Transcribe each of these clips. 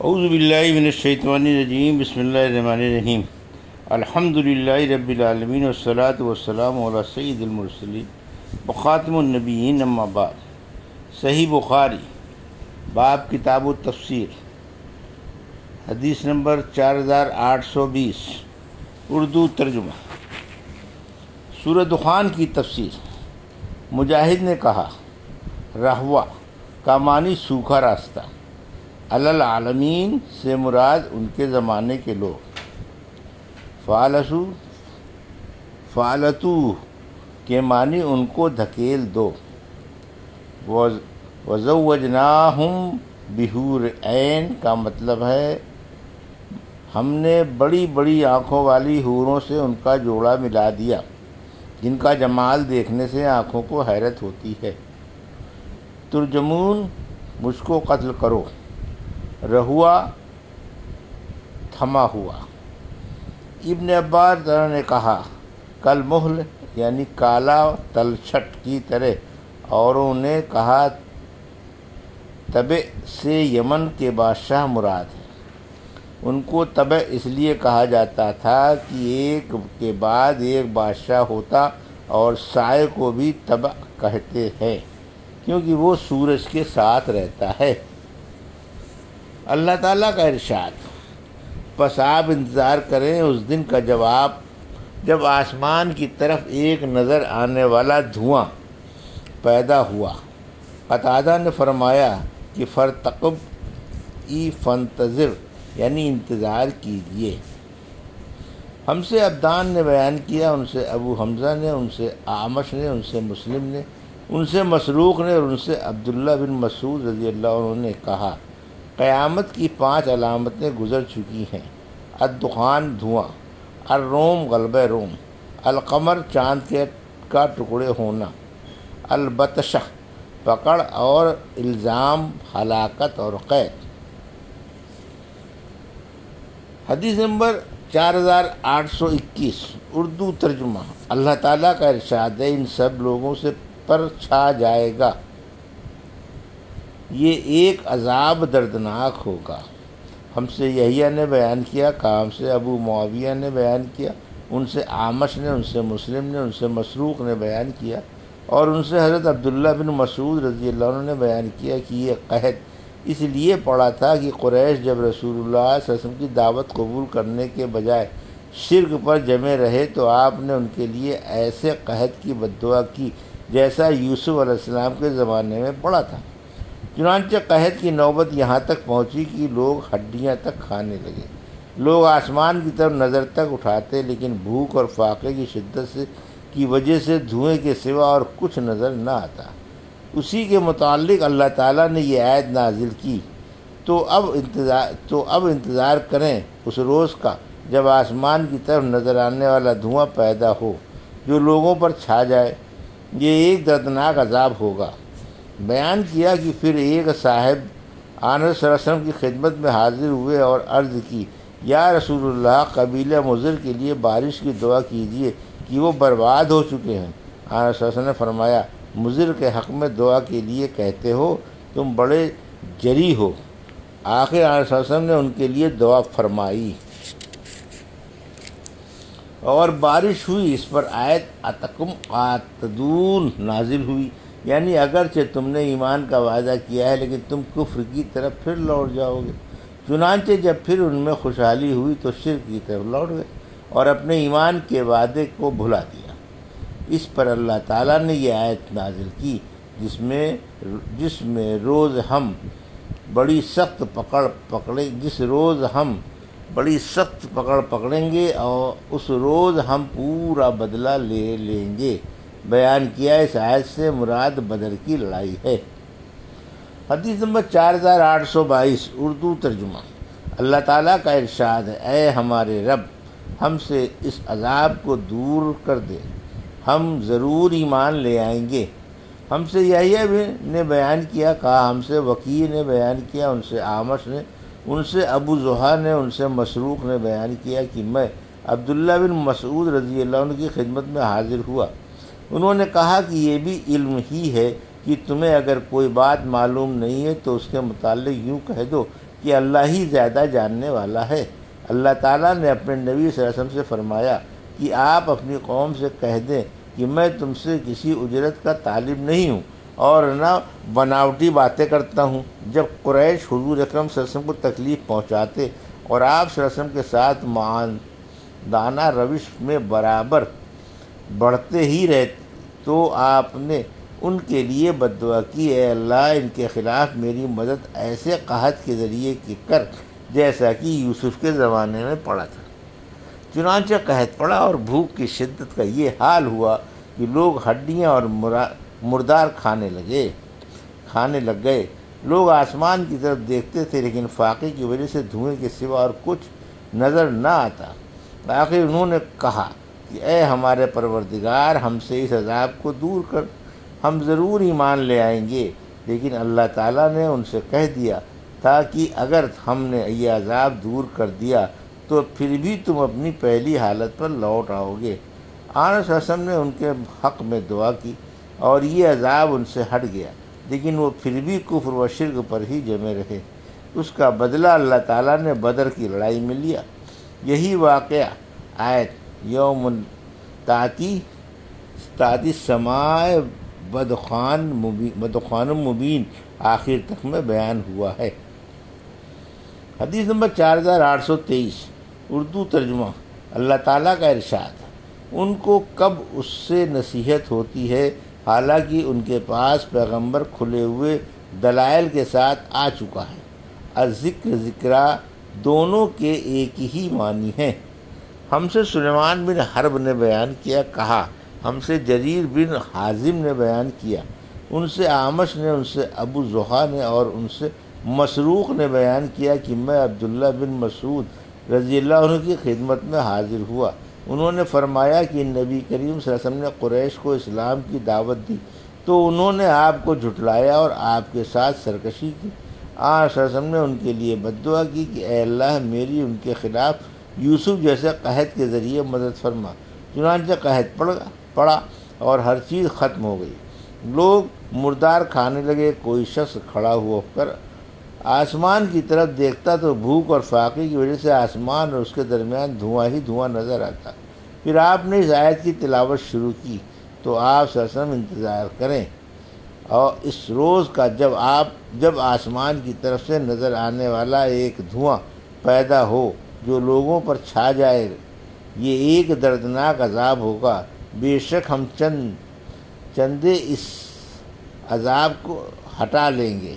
اعوذ باللہ من الشیطان الرجیم بسم اللہ الرحمن الرحیم الحمد للہ رب العالمین والصلاة والسلام علی سید المرسلین وخاتم النبیین اما بعد۔ صحیح بخاری باب کتاب التفسیر، حدیث نمبر 4820، اردو ترجمہ۔ سورہ دخان کی تفسیر۔ مجاہد نے کہا، رہوا کا معنی سوکھا راستہ، العالمین سے مراد ان کے زمانے کے لوگ، فعلتو کے معنی ان کو دھکیل دو، وزوجناہم بحور عین کا مطلب ہے ہم نے بڑی بڑی آنکھوں والی حوروں سے ان کا جوڑا ملا دیا، جن کا جمال دیکھنے سے آنکھوں کو حیرت ہوتی ہے۔ ترجمون، مجھ کو قتل کرو، رہوا تھما ہوا۔ ابن عباس نے کہا، کل محل یعنی کالا تلچھٹ کی طرح۔ اوروں نے کہا، تبع سے یمن کے بادشاہ مراد ہے۔ ان کو تبع اس لیے کہا جاتا تھا کہ ایک کے بعد ایک بادشاہ ہوتا، اور سائے کو بھی تبع کہتے ہیں کیونکہ وہ سورج کے ساتھ رہتا ہے۔ اللہ تعالیٰ کا ارشاد، پس آپ انتظار کریں اس دن کا جب آسمان کی طرف ایک نظر آنے والا دھواں پیدا ہوا۔ قتادہ نے فرمایا کہ فرتقب فانتظر یعنی انتظار کیجیے۔ ہم سے عبدان نے بیان کیا، ان سے ابو حمزہ نے، ان سے اعمش نے، ان سے مسلم نے، ان سے مسروق نے، اور ان سے عبداللہ بن مسعود رضی اللہ عنہ نے کہا، قیامت کی 5 علامتیں گزر چکی ہیں: الدخان دھواں، الروم غلبہ روم، القمر چاند کا ٹکڑے ہونا، البطشہ پکڑ، اور الزام ہلاکت اور قید۔ حدیث نمبر 4821، اردو ترجمہ۔ اللہ تعالیٰ کا ارشاد ہے، ان سب لوگوں سے پر چھا جائے گا، یہ ایک عذاب دردناک ہوگا۔ ہم سے یحییٰ نے بیان کیا، کہا ہم سے ابو معاویہ نے بیان کیا، ان سے اعمش نے، ان سے مسلم نے، ان سے مسروق نے بیان کیا، اور ان سے حضرت عبداللہ بن مسعود رضی اللہ عنہ نے بیان کیا کہ یہ قحط اس لیے پڑا تھا کہ قریش جب رسول اللہ صلی اللہ علیہ وسلم کی دعوت قبول کرنے کے بجائے شرک پر جمے رہے تو آپ نے ان کے لیے ایسے قحط کی بد دعا کی جیسا یوسف علیہ السلام کے زمانے میں پڑا تھا۔ چنانچہ قحط کی نوبت یہاں تک پہنچی کہ لوگ ہڈیاں تک کھانے لگے۔ لوگ آسمان کی طرف نظر تک اٹھاتے، لیکن بھوک اور فاقے کی شدت کی وجہ سے دھوئیں کے سوا اور کچھ نظر نہ آتا۔ اسی کے متعلق اللہ تعالیٰ نے یہ آیت نازل کی، تو اب انتظار کریں اس روز کا جب آسمان کی طرف نظر آنے والا دھواں پیدا ہو جو لوگوں پر چھا جائے، یہ ایک دردناک عذاب ہوگا۔ بیان کیا کہ پھر ایک صاحب آنر صلی اللہ علیہ وسلم کی خدمت میں حاضر ہوئے اور عرض کی، یا رسول اللہ، قبیلہ مضر کے لیے بارش کی دعا کیجیے کہ وہ برباد ہو چکے ہیں۔ آنر صلی اللہ علیہ وسلم نے فرمایا، مضر کے حق میں دعا کے لیے کہتے ہو، تم بڑے جری ہو۔ آخر آنر صلی اللہ علیہ وسلم نے ان کے لیے دعا فرمائی اور بارش ہوئی۔ اس پر آیت اتکم قاتدون نازل ہوئی، یعنی اگرچہ تم نے ایمان کا وعدہ کیا ہے لیکن تم کفر کی طرف پھر لوٹ جاؤ گے۔ چنانچہ جب پھر ان میں خوشحالی ہوئی تو شرک کی طرف لوٹ گئے اور اپنے ایمان کے وعدے کو بھلا دیا۔ اس پر اللہ تعالیٰ نے یہ آیت نازل کی جس میں روز ہم بڑی سخت پکڑ پکڑیں گے اور اس روز ہم پورا بدلہ لے لیں گے۔ بیان کیا اس آیت سے مراد بدر کی لڑائی ہے۔ حدیث نمبر 4822، اردو ترجمہ۔ اللہ تعالیٰ کا ارشاد ہے، اے ہمارے رب، ہم سے اس عذاب کو دور کر دے، ہم ضرور ایمان لے آئیں گے۔ ہم سے یحییٰ نے بیان کیا، کہا ہم سے وکیع نے بیان کیا، ان سے اعمش نے، ان سے ابو زحا نے، ان سے مسروق نے بیان کیا کہ میں عبداللہ بن مسعود رضی اللہ عنہ کی خدمت میں حاضر ہوا۔ انہوں نے کہا کہ یہ بھی علم ہی ہے کہ تمہیں اگر کوئی بات معلوم نہیں ہے تو اس کے متعلق یوں کہہ دو کہ اللہ ہی زیادہ جاننے والا ہے۔ اللہ تعالیٰ نے اپنے نبی صلی اللہ علیہ وسلم سے فرمایا کہ آپ اپنی قوم سے کہہ دیں کہ میں تم سے کسی اجرت کا طالب نہیں ہوں اور نہ بناوٹی باتیں کرتا ہوں۔ جب قریش حضور اکرم صلی اللہ علیہ وسلم کو تکلیف پہنچاتے اور آپ صلی اللہ علیہ وسلم کے ساتھ معاندانہ روش میں برابر بڑھتے ہی رہتے تو آپ نے ان کے لیے بد دعا کی، اے اللہ ان کے خلاف میری مدد ایسے قحط کے ذریعے کی کر جیسا کہ یوسف کے زمانے میں پڑا تھا۔ چنانچہ قحط پڑا اور بھوک کی شدت کا یہ حال ہوا کہ لوگ ہڈیاں اور مردار کھانے لگ گئے۔ لوگ آسمان کی طرف دیکھتے تھے لیکن فاقے کی وجہ سے دھوئیں کے سوا اور کچھ نظر نہ آتا۔ آخر انہوں نے کہا کہ اے ہمارے پروردگار، ہم سے اس عذاب کو دور کر، ہم ضرور ایمان لے آئیں گے۔ لیکن اللہ تعالیٰ نے ان سے کہہ دیا تھا کہ اگر ہم نے یہ عذاب دور کر دیا تو پھر بھی تم اپنی پہلی حالت پر لوٹ آؤ گے۔ آن صلی اللہ علیہ وسلم نے ان کے حق میں دعا کی اور یہ عذاب ان سے ہٹ گیا، لیکن وہ پھر بھی کفر و شرک پر ہی جمے رہے۔ اس کا بدلہ اللہ تعالیٰ نے بدر کی لڑائی میں لیا۔ یہی واقعہ آیت یوم تاتی السماء بدخان مبین آخر تک میں بیان ہوا ہے۔ حدیث نمبر 4823 اردو ترجمہ۔ اللہ تعالیٰ کا ارشاد، ان کو کب اس سے نصیحت ہوتی ہے حالانکہ ان کے پاس پیغمبر کھلے ہوئے دلائل کے ساتھ آ چکا ہے۔ الذکر ذکرہ دونوں کے ایک ہی معنی ہیں۔ ہم سے سلیمان بن حرب نے بیان کیا، کہا ہم سے جریر بن حازم نے بیان کیا، ان سے اعمش نے، ان سے ابو زحا نے اور ان سے مسروق نے بیان کیا کہ میں عبداللہ بن مسعود رضی اللہ عنہ کی خدمت میں حاضر ہوا۔ انہوں نے فرمایا کہ نبی کریم صلی اللہ علیہ وسلم نے قریش کو اسلام کی دعوت دی تو انہوں نے آپ کو جھٹلایا اور آپ کے ساتھ سرکشی کی۔ آن صلی اللہ علیہ وسلم نے ان کے لیے بد دعا کی کہ اے اللہ میری ان کے خلاف یوسف جیسے قحط کے ذریعے مدد فرما۔ چنانچہ قحط پڑا اور ہر چیز ختم ہو گئی۔ لوگ مردار کھانے لگے۔ کوئی شخص کھڑا ہو کر آسمان کی طرف دیکھتا تو بھوک اور فاقے کی وجہ سے آسمان اور اس کے درمیان دھواں ہی دھواں نظر آتا۔ پھر آپ نے اس آیت کی تلاوت شروع کی تو آپ صلی اللہ علیہ وسلم انتظار کریں اور اس روز کا جب آسمان کی طرف سے نظر آنے والا ایک دھواں پیدا ہو جو لوگوں پر چھا جائے، یہ ایک دردناک عذاب ہوگا۔ بے شک ہم چندے اس عذاب کو ہٹا لیں گے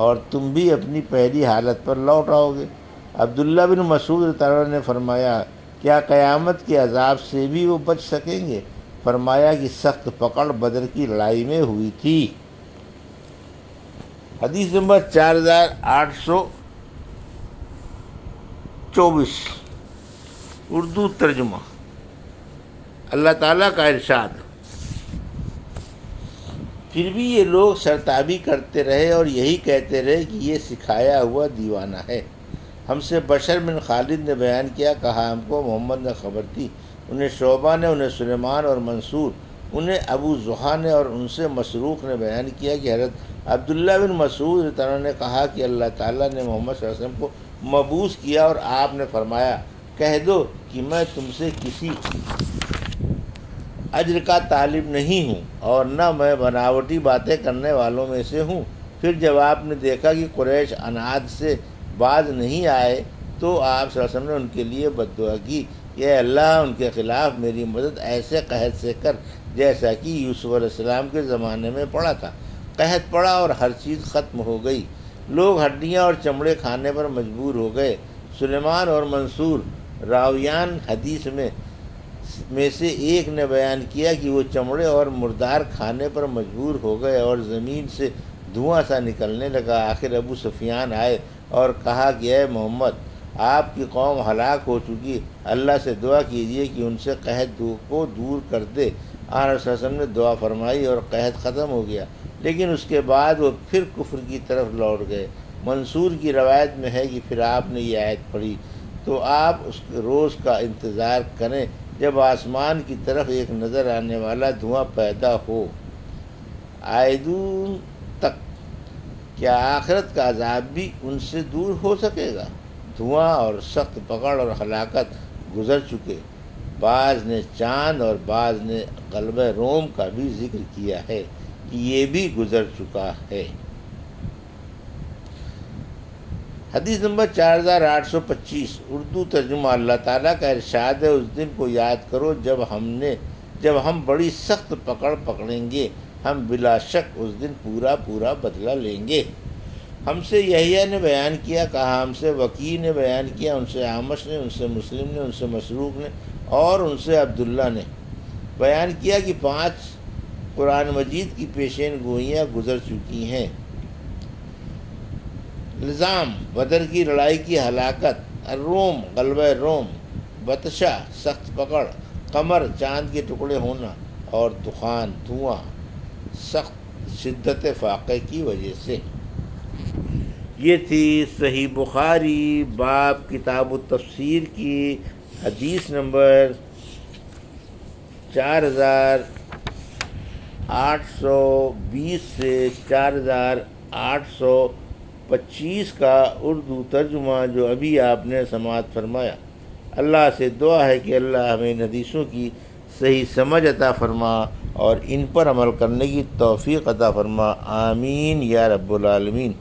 اور تم بھی اپنی پہلی حالت پر لوٹ آؤ گے۔ عبداللہ بن مسعود تعالیٰ نے فرمایا، کیا قیامت کے عذاب سے بھی وہ بچ سکیں گے؟ فرمایا کہ سخت پکڑ بدر کی لڑائی میں ہوئی تھی۔ حدیث نمبر 4824 اردو ترجمہ۔ اللہ تعالیٰ کا ارشاد، پھر بھی یہ لوگ سرتابی کرتے رہے اور یہی کہتے رہے کہ یہ سکھایا ہوا دیوانہ ہے۔ ہم سے بشر بن خالد نے بیان کیا، کہا ہم کو محمد نے خبر دی، انہیں شعبہ نے، انہیں سلیمان اور منصور، انہیں ابو زحا نے اور ان سے مسروق نے بیان کیا کہ حضرت عبداللہ بن مسعود تعالیٰ نے کہا کہ اللہ تعالیٰ نے محمد صلی اللہ علیہ وسلم کو مبعوث کیا اور آپ نے فرمایا، کہہ دو کہ میں تم سے کسی اجر کا طالب نہیں ہوں اور نہ میں بناوٹی باتیں کرنے والوں میں سے ہوں۔ پھر جب آپ نے دیکھا کہ قریش عناد سے باز نہیں آئے تو آپ صلی اللہ علیہ وسلم نے ان کے لیے بد دعا کی، اے اللہ ان کے خلاف میری مدد ایسے قحط سے کر جیسا کہ یوسف علیہ السلام کے زمانے میں پڑا تھا۔ قحط پڑا اور ہر چیز ختم ہو گئی۔ لوگ ہڈیاں اور چمڑے کھانے پر مجبور ہو گئے۔ سلیمان اور منصور راویان حدیث میں سے ایک نے بیان کیا کہ وہ چمڑے اور مردار کھانے پر مجبور ہو گئے اور زمین سے دھواں سا نکلنے لگا۔ آخر ابو سفیان آئے اور کہا کہ اے محمد، آپ کی قوم ہلاک ہو چکی، اللہ سے دعا کیجیے کہ ان سے قحط کو دور کر دے۔ آن صلی اللہ علیہ وسلم نے دعا فرمائی اور قحط ختم ہو گیا، لیکن اس کے بعد وہ پھر کفر کی طرف لوٹ گئے۔ منصور کی روایت میں ہے کہ پھر آپ نے یہ آیت پڑھی تو آپ اس روز کا انتظار کریں جب آسمان کی طرف ایک نظر آنے والا دھواں پیدا ہو۔ آئدون تک کیا آخرت کا عذاب بھی ان سے دور ہو سکے گا؟ دھواں اور سخت پکڑ اور ہلاکت گزر چکے۔ بعض نے چاند اور بعض نے قلب روم کا بھی ذکر کیا ہے کہ یہ بھی گزر چکا ہے۔ حدیث نمبر 4825 اردو ترجمہ۔ اللہ تعالیٰ کا ارشاد ہے، اس دن کو یاد کرو جب ہم بڑی سخت پکڑ پکڑیں گے، ہم بلا شک اس دن پورا پورا بدلہ لیں گے۔ ہم سے یحییٰ نے بیان کیا، کہا ہم سے وکی نے بیان کیا، ان سے اعمش نے، ان سے مسلم نے، ان سے مسروق نے اور ان سے عبداللہ نے بیان کیا کہ 5 قرآن مجید کی پیشین گوئیاں گزر چکی ہیں۔ الزام، بدر کی لڑائی کی ہلاکت، الروم، غلبہ روم، بطشہ، سخت پکڑ، قمر، چاند کے ٹکڑے ہونا، اور دخان، دھواں، سخت شدت فاقے کی وجہ سے۔ یہ تھی صحیح بخاری باب کتاب التفسیر کی حدیث نمبر 4820 سے 4825 کا اردو ترجمہ جو ابھی آپ نے سماعت فرمایا۔ اللہ سے دعا ہے کہ اللہ ہمیں ان حدیثوں کی صحیح سمجھ عطا فرما اور ان پر عمل کرنے کی توفیق عطا فرما، آمین یا رب العالمین۔